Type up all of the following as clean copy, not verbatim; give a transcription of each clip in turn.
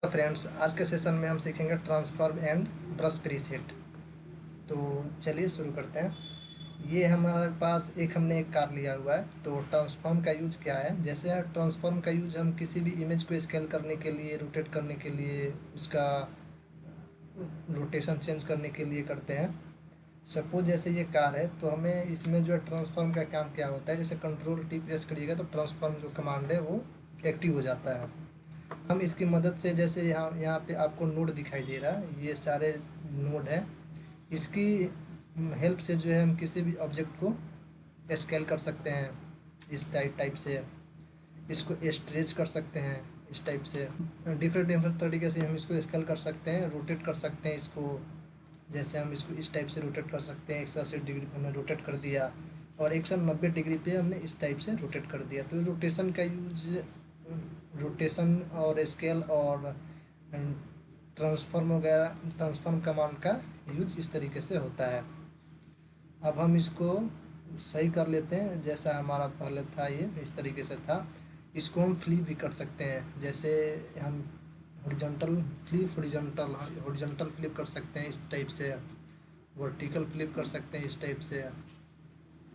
तो फ्रेंड्स, आज के सेशन में हम सीखेंगे ट्रांसफॉर्म एंड ब्रश प्रीसेट। तो चलिए शुरू करते हैं। ये हमारे पास हमने एक कार लिया हुआ है। तो ट्रांसफॉर्म का यूज क्या है? जैसे ट्रांसफॉर्म का यूज हम किसी भी इमेज को स्केल करने के लिए, रोटेट करने के लिए, उसका रोटेशन चेंज करने के लिए करते हैं। सपोज जैसे ये कार है, तो हमें इसमें जो है ट्रांसफॉर्म का काम क्या होता है, जैसे कंट्रोल टी प्रेस करिएगा तो ट्रांसफॉर्म जो कमांड है वो एक्टिव हो जाता है। हम इसकी मदद से, जैसे यहाँ पे आपको नोड दिखाई दे रहा है, ये सारे नोड हैं। इसकी हेल्प से जो है हम किसी भी ऑब्जेक्ट को स्केल कर सकते हैं। इस टाइप से इसको स्ट्रेच कर सकते हैं। इस टाइप से डिफरेंट डिफरेंट तरीके से हम इसको स्केल कर सकते हैं, रोटेट कर सकते हैं इसको। जैसे हम इसको इस टाइप से रोटेट कर सकते हैं, 180 डिग्री पे हमने रोटेट कर दिया, और 190 डिग्री पे हमने इस टाइप से रोटेट कर दिया। तो रोटेशन का यूज, रोटेशन और स्केल और ट्रांसफॉर्म वगैरह, ट्रांसफॉर्म कमांड का यूज इस तरीके से होता है। अब हम इसको सही कर लेते हैं। जैसा हमारा पहले था, ये इस तरीके से था। इसको हम फ्लिप भी कर सकते हैं। जैसे हम हॉरिजॉन्टल हॉरिजॉन्टल फ्लिप कर सकते हैं इस टाइप से, वर्टिकल फ्लिप कर सकते हैं इस टाइप से।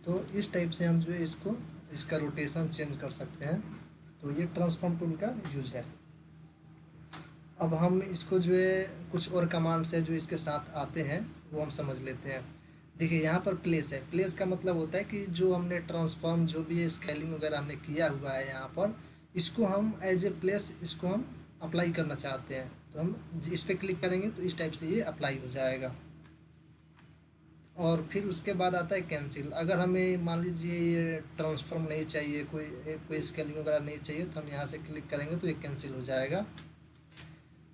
तो इस टाइप से हम जो है इसको, इसका रोटेशन चेंज कर सकते हैं। तो ये ट्रांसफॉर्म टूल का यूज है। अब हम इसको जो है कुछ और कमांड्स है जो इसके साथ आते हैं, वो हम समझ लेते हैं। देखिए यहाँ पर प्लेस है। प्लेस का मतलब होता है कि जो हमने ट्रांसफॉर्म, जो भी स्केलिंग वगैरह हमने किया हुआ है यहाँ पर, इसको हम एज ए प्लेस इसको हम अप्लाई करना चाहते हैं। तो हम इस पर क्लिक करेंगे तो इस टाइप से ये अप्लाई हो जाएगा। और फिर उसके बाद आता है कैंसिल। अगर हमें मान लीजिए ये ट्रांसफॉर्म नहीं चाहिए, कोई स्केलिंग वगैरह नहीं चाहिए, तो हम यहाँ से क्लिक करेंगे तो ये कैंसिल हो जाएगा।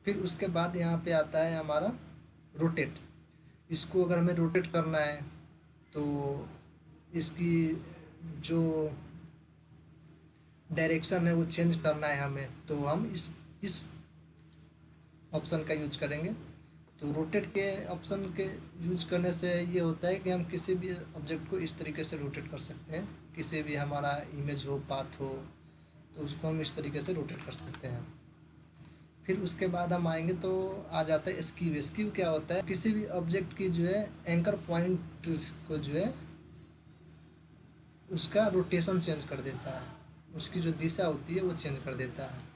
फिर उसके बाद यहाँ पे आता है हमारा रोटेट। इसको अगर हमें रोटेट करना है तो इसकी जो डायरेक्शन है वो चेंज करना है हमें, तो हम इस ऑप्शन का यूज करेंगे। तो रोटेट के ऑप्शन के यूज करने से ये होता है कि हम किसी भी ऑब्जेक्ट को इस तरीके से रोटेट कर सकते हैं। किसी भी हमारा इमेज हो, पाथ हो, तो उसको हम इस तरीके से रोटेट कर सकते हैं। फिर उसके बाद हम आएंगे तो आ जाता है एस्कीव। एस्कीव क्या होता है? किसी भी ऑब्जेक्ट की जो है एंकर पॉइंट को जो है उसका रोटेशन चेंज कर देता है, उसकी जो दिशा होती है वो चेंज कर देता है।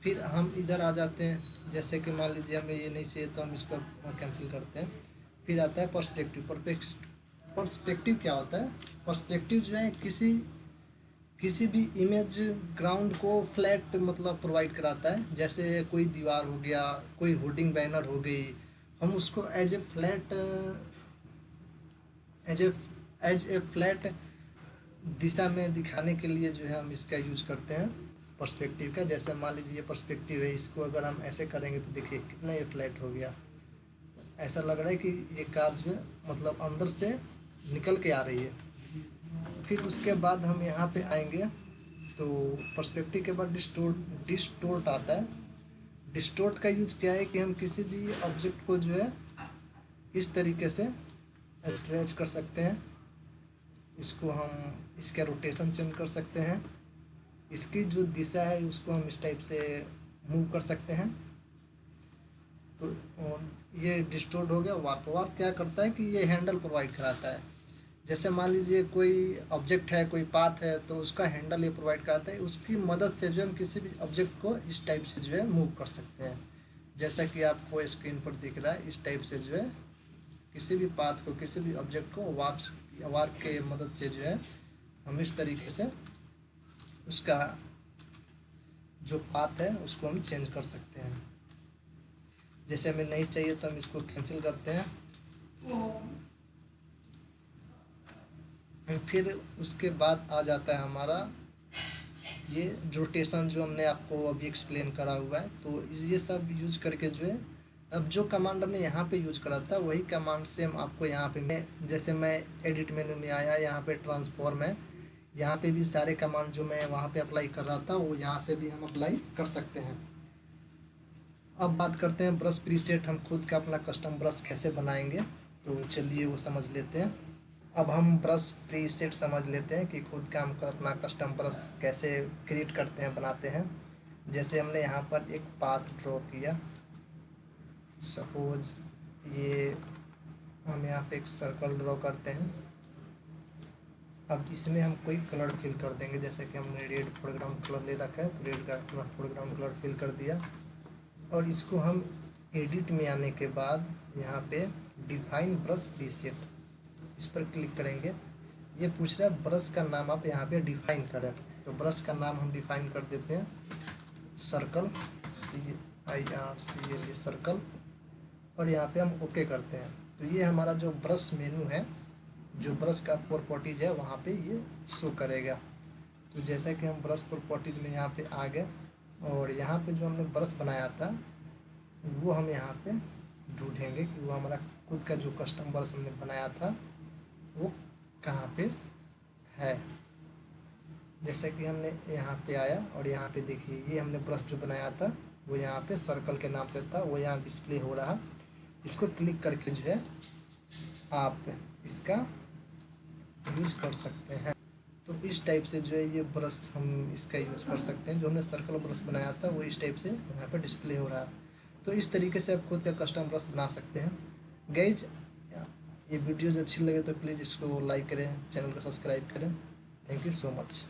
फिर हम इधर आ जाते हैं। जैसे कि मान लीजिए हमें ये नहीं चाहिए तो हम इसको कैंसिल करते हैं। फिर आता है पर्सपेक्टिव। पर्सपेक्टिव क्या होता है? पर्सपेक्टिव जो है किसी भी इमेज ग्राउंड को फ्लैट मतलब प्रोवाइड कराता है। जैसे कोई दीवार हो गया, कोई होर्डिंग बैनर हो गई, हम उसको as a flat, as a as a flat दिशा में दिखाने के लिए जो है हम इसका यूज करते हैं पर्सपेक्टिव का। जैसे मान लीजिए ये पर्सपेक्टिव है, इसको अगर हम ऐसे करेंगे तो देखिए कितना ये फ्लैट हो गया। ऐसा लग रहा है कि ये कार जो है मतलब अंदर से निकल के आ रही है। फिर उसके बाद हम यहाँ पे आएंगे तो पर्सपेक्टिव के बाद डिस्टोर्ट आता है। डिस्टोर्ट का यूज क्या है कि हम किसी भी ऑब्जेक्ट को जो है इस तरीके से स्ट्रेच कर सकते हैं। इसको हम, इसका रोटेशन चेंज कर सकते हैं। इसकी जो दिशा है उसको हम इस टाइप से मूव कर सकते हैं। तो ये डिस्टोर्ट हो गया। वार्प वार्प क्या करता है कि ये हैंडल प्रोवाइड कराता है। जैसे मान लीजिए कोई ऑब्जेक्ट है, कोई पाथ है, तो उसका हैंडल ये प्रोवाइड कराता है। उसकी मदद से जो हम किसी भी ऑब्जेक्ट को इस टाइप से जो है मूव कर सकते हैं। जैसा कि आपको स्क्रीन पर दिख रहा है, इस टाइप से जो है किसी भी पाथ को, किसी भी ऑब्जेक्ट को वार्प के मदद से जो है हम इस तरीके से उसका जो पाथ है उसको हम चेंज कर सकते हैं। जैसे हमें नहीं चाहिए तो हम इसको कैंसिल करते हैं। फिर उसके बाद आ जाता है हमारा ये रोटेशन, जो हमने आपको अभी एक्सप्लेन करा हुआ है। तो ये सब यूज करके जो है, अब जो कमांड हमने यहाँ पे यूज करा था वही कमांड से हम आपको यहाँ पे, जैसे मैं एडिट मेनू में आया, यहाँ पे ट्रांसफॉर्म है, यहाँ पे भी सारे कमांड जो मैं वहाँ पे अप्लाई कर रहा था वो यहाँ से भी हम अप्लाई कर सकते हैं। अब बात करते हैं ब्रश प्रीसेट। हम खुद का अपना कस्टम ब्रश कैसे बनाएंगे, तो चलिए वो समझ लेते हैं। अब हम ब्रश प्रीसेट समझ लेते हैं कि खुद का हम अपना कस्टम ब्रश कैसे क्रिएट करते हैं, बनाते हैं। जैसे हमने यहाँ पर एक पाथ ड्रॉ किया, सपोज ये हम यहाँ पे एक सर्कल ड्रॉ करते हैं। अब इसमें हम कोई कलर फिल कर देंगे, जैसे कि हमने रेड फोरग्राउंड कलर ले रखा है तो रेड का फोरग्राउंड कलर फिल कर दिया। और इसको हम एडिट में आने के बाद यहाँ पे डिफाइन ब्रश प्रीसेट, इस पर क्लिक करेंगे। ये पूछ रहा है ब्रश का नाम आप यहाँ पे डिफाइन करें, तो ब्रश का नाम हम डिफाइन कर देते हैं सर्कल, CIRCL सर्कल, और यहाँ पे हम ओके करते हैं। तो ये हमारा जो ब्रश मेनू है, जो ब्रश का प्रॉपर्टीज है वहाँ पे ये शो करेगा। तो जैसा कि हम ब्रश प्रॉपर्टीज में यहाँ पे आ गए और यहाँ पे जो हमने ब्रश बनाया था वो हम यहाँ पे ढूंढेंगे कि वो हमारा खुद का जो कस्टम ब्रश हमने बनाया था वो कहाँ पे है। जैसे कि हमने यहाँ पे आया और यहाँ पे देखिए ये हमने ब्रश जो बनाया था वो यहाँ पे सर्कल के नाम से था, वो यहाँ डिस्प्ले हो रहा। इसको क्लिक करके जो है आप इसका यूज कर सकते हैं। तो इस टाइप से जो है ये ब्रश हम इसका यूज कर सकते हैं। जो हमने सर्कल ब्रश बनाया था वो इस टाइप से यहाँ पे डिस्प्ले हो रहा है। तो इस तरीके से आप खुद का कस्टम ब्रश बना सकते हैं। गाइज ये वीडियोज़ अच्छी लगे तो प्लीज़ इसको लाइक करें, चैनल को सब्सक्राइब करें। Thank you so much.